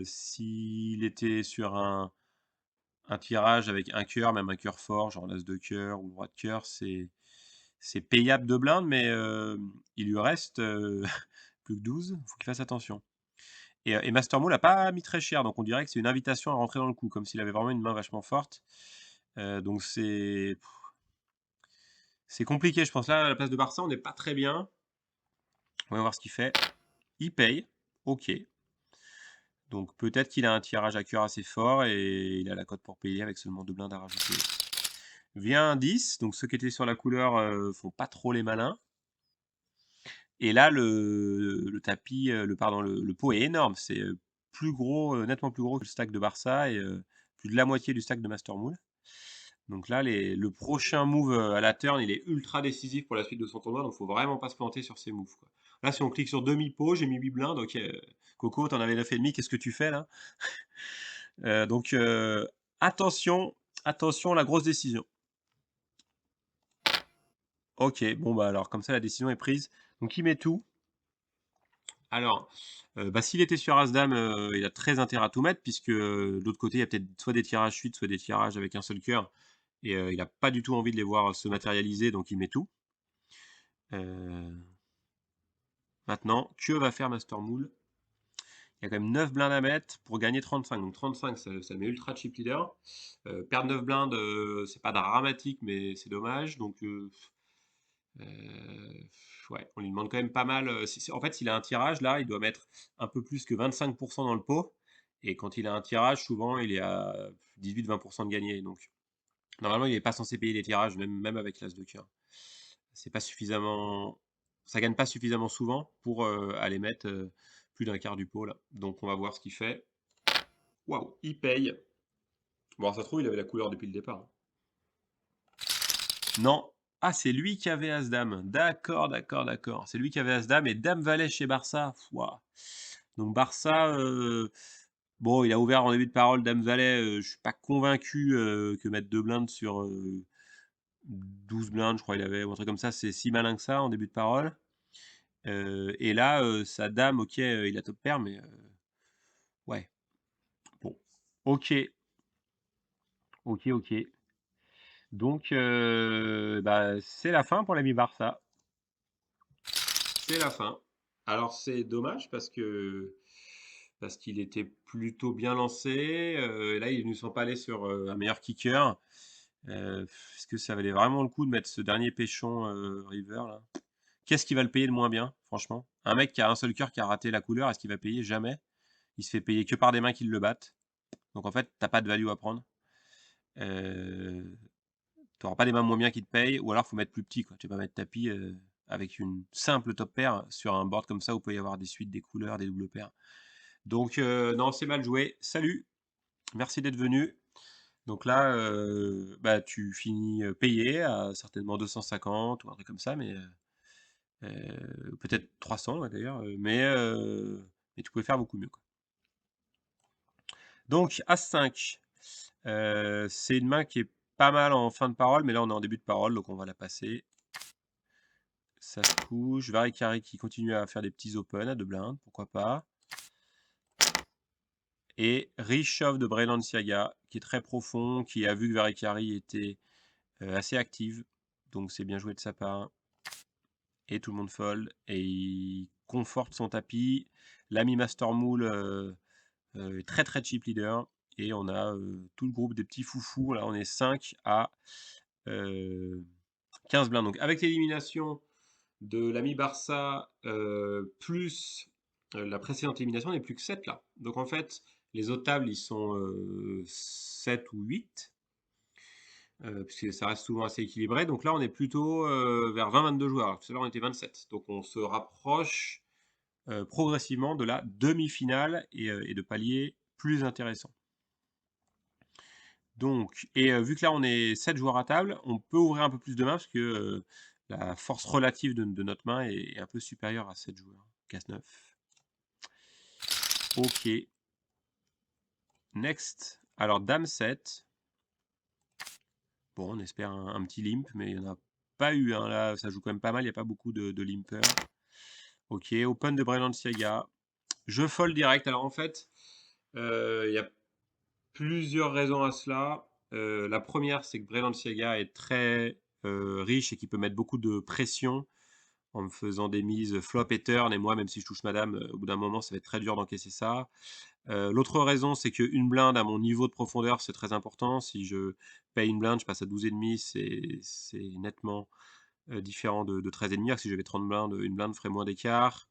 S'il était sur un tirage avec un cœur, même un cœur fort, genre l'As de cœur ou le roi de cœur, c'est payable de blinde, mais il lui reste plus que 12. Il faut qu'il fasse attention. Et Master Moule n'a pas mis très cher, donc on dirait que c'est une invitation à rentrer dans le coup, comme s'il avait vraiment une main vachement forte. Donc c'est compliqué, je pense. Là, à la place de Barça, on n'est pas très bien. On va voir ce qu'il fait. Il paye. Ok. Donc peut-être qu'il a un tirage à cœur assez fort et il a la cote pour payer avec seulement 2 blindes à rajouter. Vient un 10, donc ceux qui étaient sur la couleur font pas trop les malins. Et là, le tapis, pardon, le pot est énorme. C'est plus gros, nettement plus gros que le stack de Barça et plus de la moitié du stack de Master Moule. Donc là, le prochain move à la turn, il est ultra décisif pour la suite de son tournoi, donc faut vraiment pas se planter sur ces moves, quoi. Là, si on clique sur demi-pot, j'ai mis 8 blindes, ok. Coco, t'en avais 9,5, qu'est-ce que tu fais là? Donc attention, attention, la grosse décision. Ok, bon bah alors comme ça la décision est prise. Donc il met tout. Alors, bah, s'il était sur As-Dame, il a très intérêt à tout mettre puisque, de l'autre côté, il y a peut-être soit des tirages suite, soit des tirages avec un seul cœur et il a pas du tout envie de les voir se matérialiser, donc il met tout. Heu, Maintenant, que va faire Master Moule? Il y a quand même 9 blindes à mettre pour gagner 35. Donc 35, ça le met ultra chip leader. Perdre 9 blindes, c'est pas dramatique, mais c'est dommage. Donc, ouais, on lui demande quand même pas mal. En fait, s'il a un tirage, là, il doit mettre un peu plus que 25% dans le pot. Et quand il a un tirage, souvent, il est à 18-20% de gagné. Donc, normalement, il n'est pas censé payer les tirages, même avec l'as de cœur. C'est pas suffisamment. Ça gagne pas suffisamment souvent pour aller mettre plus d'un quart du pot, là. Donc, on va voir ce qu'il fait. Waouh, il paye. Bon, ça se trouve, il avait la couleur depuis le départ, hein. Non. Ah, c'est lui qui avait As-Dame. D'accord, d'accord, d'accord. C'est lui qui avait As-Dame et Dame-Valet chez Barça. Wouah. Donc Barça, bon, il a ouvert en début de parole Dame-Valet. Je suis pas convaincu que mettre 2 blindes sur 12 blindes, je crois il avait, ou un truc comme ça, c'est si malin que ça en début de parole. Et là, sa Dame, ok, il a top pair, mais ouais. Bon. Ok, ok, ok. Donc, bah, c'est la fin pour l'ami Barça. C'est la fin. Alors c'est dommage parce qu'il était plutôt bien lancé. Et là, il ne sont pas allés sur un meilleur kicker. Est-ce que ça valait vraiment le coup de mettre ce dernier péchon River là? Qu'est-ce qui va le payer de moins bien, franchement? Un mec qui a un seul cœur qui a raté la couleur, est-ce qu'il va payer? Jamais. Il se fait payer que par des mains qui le battent. Donc en fait, t'as pas de value à prendre. Euh, Tu n'auras pas des mains moins bien qui te payent, ou alors faut mettre plus petit, quoi. Tu vas pas mettre tapis avec une simple top pair sur un board comme ça où il peut y avoir des suites, des couleurs, des doubles paires. Donc non, c'est mal joué. Salut, merci d'être venu. Donc là, bah, tu finis payé à certainement 250 ou un truc comme ça, mais peut-être 300 ouais, d'ailleurs, mais tu pouvais faire beaucoup mieux, quoi. Donc As-5, c'est une main qui est pas mal en fin de parole, mais là on est en début de parole, donc on va la passer. Ça se couche. Varicari qui continue à faire des petits open à 2 blindes, pourquoi pas. Et Rishov de Balenciaga, qui est très profond, qui a vu que Varicari était assez active. Donc c'est bien joué de sa part. Et tout le monde fold. Et il conforte son tapis. L'ami Master Moule est très très cheap leader. Et on a tout le groupe des petits foufous. Là, on est 5 à 15 blindes. Donc avec l'élimination de l'ami Barça plus la précédente élimination, on n'est plus que 7 là. Donc en fait, les autres tables, ils sont 7 ou 8, puisque ça reste souvent assez équilibré. Donc là, on est plutôt vers 20-22 joueurs. Tout à l'heure, on était 27. Donc on se rapproche progressivement de la demi-finale et de paliers plus intéressants. Donc, et vu que là on est 7 joueurs à table, on peut ouvrir un peu plus de mains parce que la force relative de notre main est un peu supérieure à 7 joueurs. Casse 9. Ok. Next. Alors, Dame 7. Bon, on espère un petit limp, mais il n'y en a pas eu. Hein. Là, ça joue quand même pas mal, il n'y a pas beaucoup de limpers. Ok, Open de Balenciaga. Je fold direct. Alors en fait, il y a plusieurs raisons à cela. La première, c'est que Balenciaga est très riche et qu'il peut mettre beaucoup de pression en me faisant des mises flop et turn. Et moi, même si je touche madame, au bout d'un moment, ça va être très dur d'encaisser ça. L'autre raison, c'est qu'une blinde à mon niveau de profondeur, c'est très important. Si je paye une blinde, je passe à 12,5, c'est nettement différent de 13,5. Alors que si j'avais 30 blindes, une blinde ferait moins d'écart.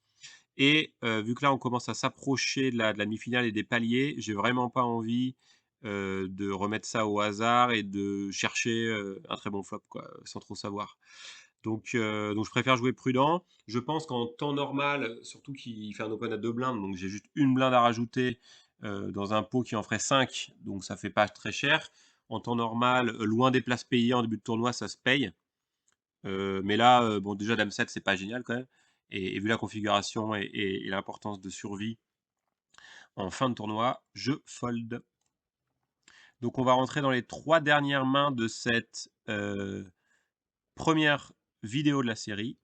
Et vu que là, on commence à s'approcher de la demi-finale et des paliers, j'ai vraiment pas envie de remettre ça au hasard et de chercher un très bon flop, quoi, sans trop savoir. Donc je préfère jouer prudent. Je pense qu'en temps normal, surtout qu'il fait un open à 2 blindes, donc j'ai juste une blinde à rajouter dans un pot qui en ferait 5, donc ça fait pas très cher. en temps normal, loin des places payées en début de tournoi, ça se paye. Mais là, bon déjà dame 7, c'est pas génial quand même et vu la configuration et l'importance de survie en fin de tournoi, je fold. Donc on va rentrer dans les 3 dernières mains de cette, 1re vidéo de la série.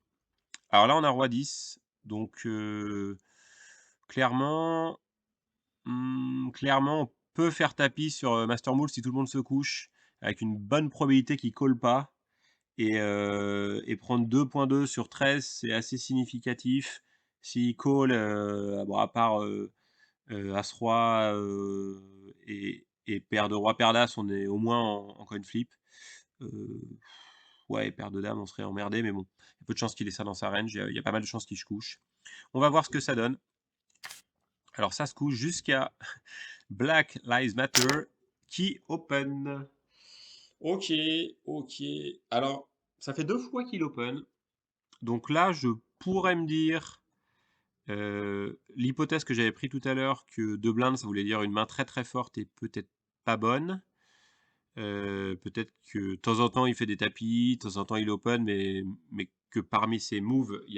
Alors là, on a roi 10, donc clairement, clairement, on peut faire tapis sur, Master Moule si tout le monde se couche, avec une bonne probabilité qu'il call pas et prendre 2,2 sur 13, c'est assez significatif. S'il call, bon à part, as roi, et paire de roi, paire d'as, on est au moins en coin flip. Heu, ouais, paire de dames, on serait emmerdé, mais bon, il y a peu de chances qu'il ait ça dans sa range, il y a pas mal de chances qu'il se couche. On va voir ce que ça donne. Alors ça se couche jusqu'à Black Lives Matter qui open. OK, OK. Alors, ça fait 2 fois qu'il open. Donc là, je pourrais me dire, l'hypothèse que j'avais pris tout à l'heure que 2 blindes, ça voulait dire une main très, très forte et peut-être pas bonne. Peut-être que de temps en temps, il fait des tapis, de temps en temps, il open, mais que parmi ses moves, il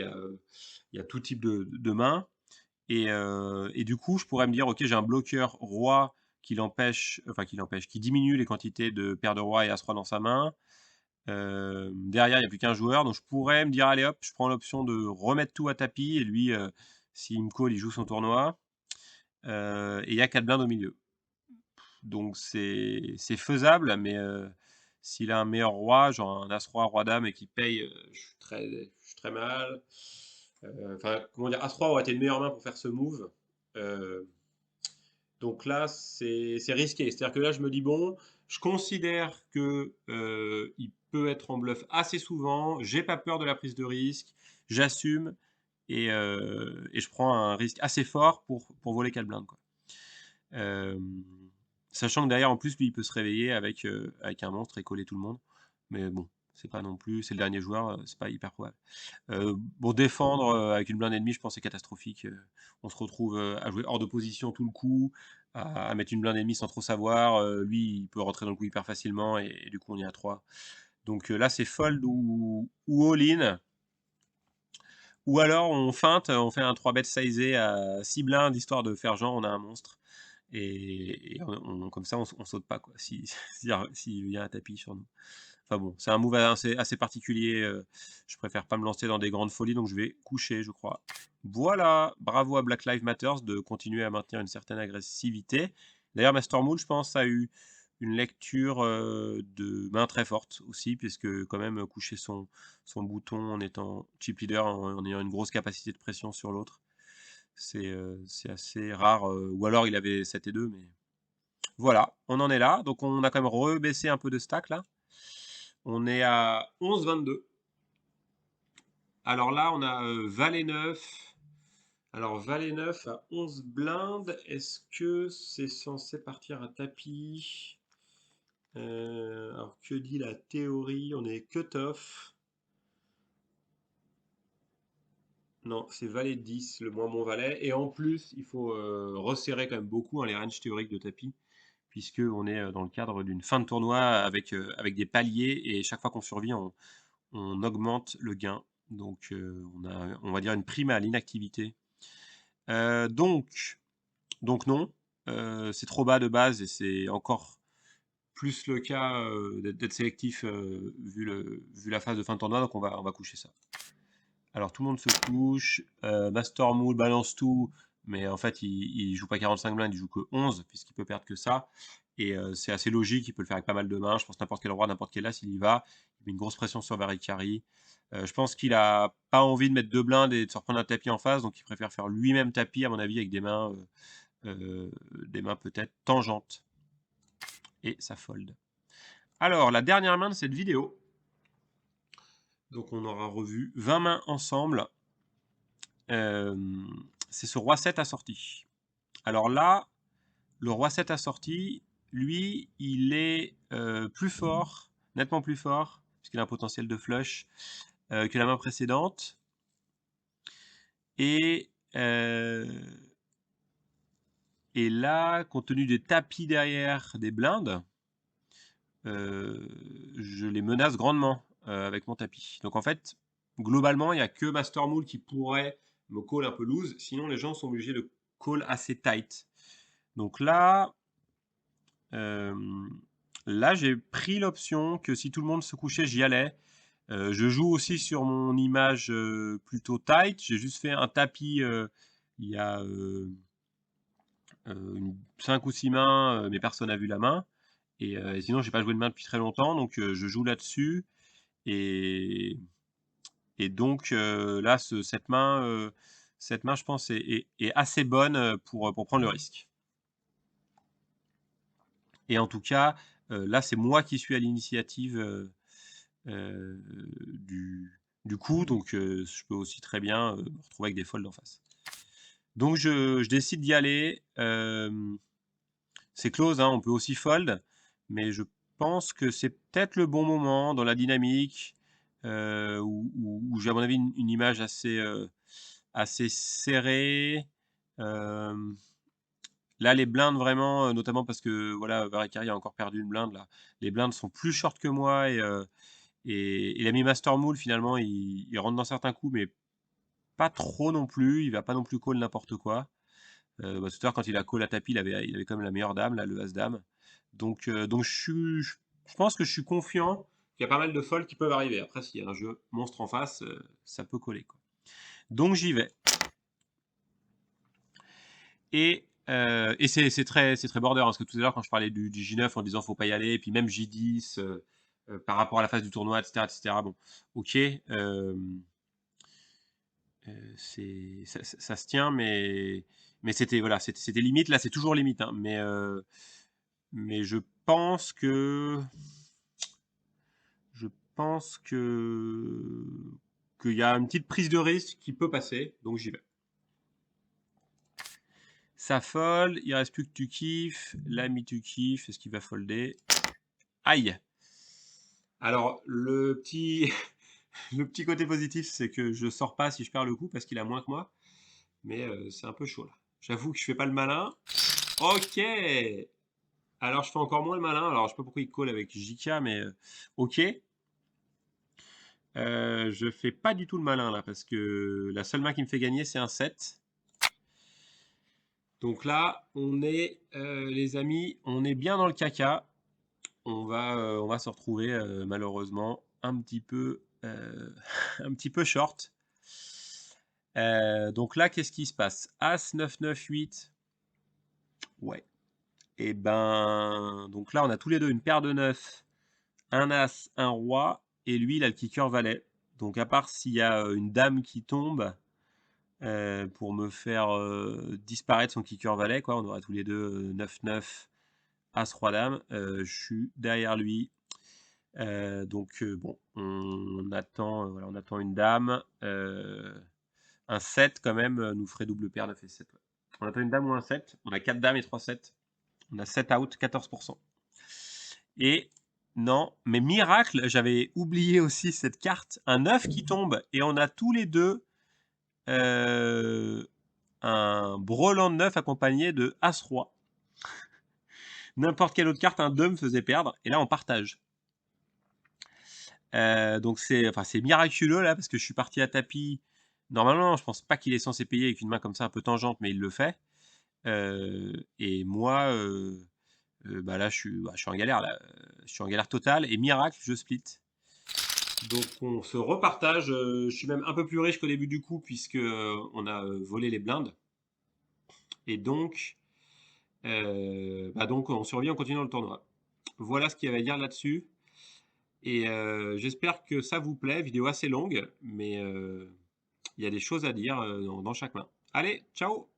y a tout type de mains et du coup, je pourrais me dire: «OK, j'ai un bloqueur roi qui diminue les quantités de paires de rois et as roi dans sa main». Derrière, il y a plus qu'un joueur, donc je pourrais me dire: «Allez hop, je prends l'option de remettre tout à tapis» et lui, s'il me call, il joue son tournoi. Et il y a 4 blindes au milieu. Donc c'est faisable, mais s'il a un meilleur roi, genre un as roi, roi dame et qu'il paye, je suis très mal. Enfin, comment dire? As roi aurait été une meilleure main pour faire ce move. Heu, donc là, c'est risqué. C'est-à-dire que là, je me dis: «Bon, je considère que, il peut être en bluff assez souvent, j'ai pas peur de la prise de risque, j'assume et je prends un risque assez fort pour voler 4 blindes, quoi». Hem, Sachant que derrière, en plus, lui, il peut se réveiller avec un monstre et coller tout le monde. Mais bon, c'est pas non plus c'est le dernier joueur, c'est pas hyper probable. Pour défendre, avec une blinde ennemie, je pense que c'est catastrophique, on se retrouve, à jouer hors de position tout le coup, à mettre une blinde ennemie sans trop savoir, lui, il peut rentrer dans le coup hyper facilement et du coup, on est à 3. Donc là, c'est fold ou all-in ou alors on feinte, on fait un 3 bet sizé à 6 blindes histoire de faire genre on a un monstre et on comme ça on saute pas quoi, si s'il y a un tapis sur nous. Enfin bon, c'est un move assez particulier, je préfère pas me lancer dans des grandes folies donc je vais coucher je crois. Voilà, bravo à Black Lives Matter de continuer à maintenir une certaine agressivité. D'ailleurs Master Moon je pense a eu une lecture, de main très forte aussi puisque quand même, coucher son bouton en étant chip leader, en ayant une grosse capacité de pression sur l'autre, c'est assez rare, ou alors il avait 7 et 2 mais voilà, on en est là. Donc on a quand même rebaissé un peu de stack là. On est à 11-22. Alors là, on a, valet 9. Alors valet 9 à 11 blindes, est-ce que c'est censé partir à tapis? Alors que dit la théorie? On est cut-off. Non, c'est valet 10, le moins bon valet. Et en plus, il faut resserrer quand même beaucoup les ranges théoriques de tapis, puisqu'on est dans le cadre d'une fin de tournoi avec des paliers, et chaque fois qu'on survit, on augmente le gain. Donc on a, on va dire, une prime à l'inactivité. Donc non, c'est trop bas de base et c'est encore plus le cas d'être sélectif vu la phase de fin de tournoi, donc on va coucher ça. Alors tout le monde se couche, Master Mood balance tout, mais en fait il joue pas 45 blindes, il joue que 11 puisqu'il peut perdre que ça et c'est assez logique, il peut le faire avec pas mal de mains. Je pense n'importe quel roi, n'importe quel as, il y va. Il met une grosse pression sur Varicari. Je pense qu'il a pas envie de mettre 2 blindes et de se reprendre un tapis en face, donc il préfère faire lui-même tapis à mon avis avec des mains peut-être tangentes et ça fold. Alors la dernière main de cette vidéo, donc on aura revu 20 mains ensemble. C'est ce roi 7 assorti. Alors là, le roi 7 assorti, lui, il est plus fort, nettement plus fort, puisqu'il a un potentiel de flush, que la main précédente. Et, et là, compte tenu des tapis derrière des blindes, je les menace grandement, avec mon tapis. Donc en fait, globalement, il y a que Master Mule qui pourrait me call un peu loose, sinon les gens sont obligés de call assez tight. Donc là, j'ai pris l'option que si tout le monde se couchait, j'y allais. Je joue aussi sur mon image, plutôt tight. J'ai juste fait un tapis, il y a, 5 ou 6 mains, mais personne n'a vu la main et sinon j'ai pas joué de main depuis très longtemps donc je joue là-dessus et donc là cette main je pense est assez bonne, pour prendre le risque et en tout cas, là c'est moi qui suis à l'initiative, heu, du coup donc je peux aussi très bien, me retrouver avec des folds en face. Donc je décide d'y aller, c'est close, hein, on peut aussi fold, mais je pense que c'est peut-être le bon moment dans la dynamique, où j'ai à mon avis une image assez serrée. Hem, Là les blindes vraiment, notamment parce que voilà, Varecari a encore perdu une blinde là. Les blindes sont plus short que moi et l'ami Master Mule finalement il rentre dans certains coups, mais pas trop non plus. Il va pas non plus call n'importe quoi. Tout à l'heure quand il a call à tapis, il avait quand même la meilleure dame là, le as dame. Donc je pense que je suis confiant qu'il y a pas mal de folds qui peuvent arriver. Après, s'il y a un jeu monstre en face, ça peut coller, quoi. Donc j'y vais. Et c'est très border, hein, parce que tout à l'heure, quand je parlais du J9 en disant faut pas y aller, et puis même J10, par rapport à la phase du tournoi, etc., bon, ok, ça se tient, mais c'était voilà, c'était limite. Là, c'est toujours limite, hein, mais je pense qu'il y a une petite prise de risque qui peut passer, donc j'y vais. Ça fold, il reste plus que tu kiffes. L'ami tu kiffes, est-ce qu'il va folder? Aïe! Alors, le petit côté positif, c'est que je sors pas si je perds le coup parce qu'il a moins que moi. Mais c'est un peu chaud là. J'avoue que je fais pas le malin. Ok! Alors je fais encore moins le malin. Alors je sais pas pourquoi il call avec JK, mais ok. Je fais pas du tout le malin là parce que la seule main qui me fait gagner c'est un 7. Donc là, les amis, on est bien dans le caca. On va se retrouver malheureusement un petit peu, un petit peu short. Donc là, qu'est-ce qui se passe? As 9 9 8. Ouais. Et ben, donc là, on a tous les deux une paire de 9, un as, un roi, et lui, il a le kicker valet. Donc à part s'il y a une dame qui tombe pour me faire disparaître son kicker valet, quoi, on aura tous les deux 9 9, as roi dame. Je suis derrière lui. Donc bon, on attend, voilà, on attend une dame. Un 7 quand même nous ferait double paire 9 et 7. Ouais. On attend une dame ou un 7. On a 4 dames et 3 7. On a 7 out, 14%. Et non, mais miracle, j'avais oublié aussi cette carte. Un 9 qui tombe et on a tous les deux un brelan de 9 accompagné de As-Roi. N'importe quelle autre carte, un 2 me faisait perdre. Et là, on partage. Donc c'est miraculeux là parce que je suis parti à tapis. Normalement, je pense pas qu'il est censé payer avec une main comme ça un peu tangente, mais il le fait. Et moi, bah là, je suis en galère là. Je suis en galère totale et miracle, je split. Donc on se repartage. Je suis même un peu plus riche qu'au début du coup puisque on a volé les blindes. Et donc on survit en continuant le tournoi. Voilà ce qu'il y avait à dire là-dessus. Et j'espère que ça vous plaît. Vidéo assez longue, mais il y a des choses à dire dans chaque main. Allez, ciao!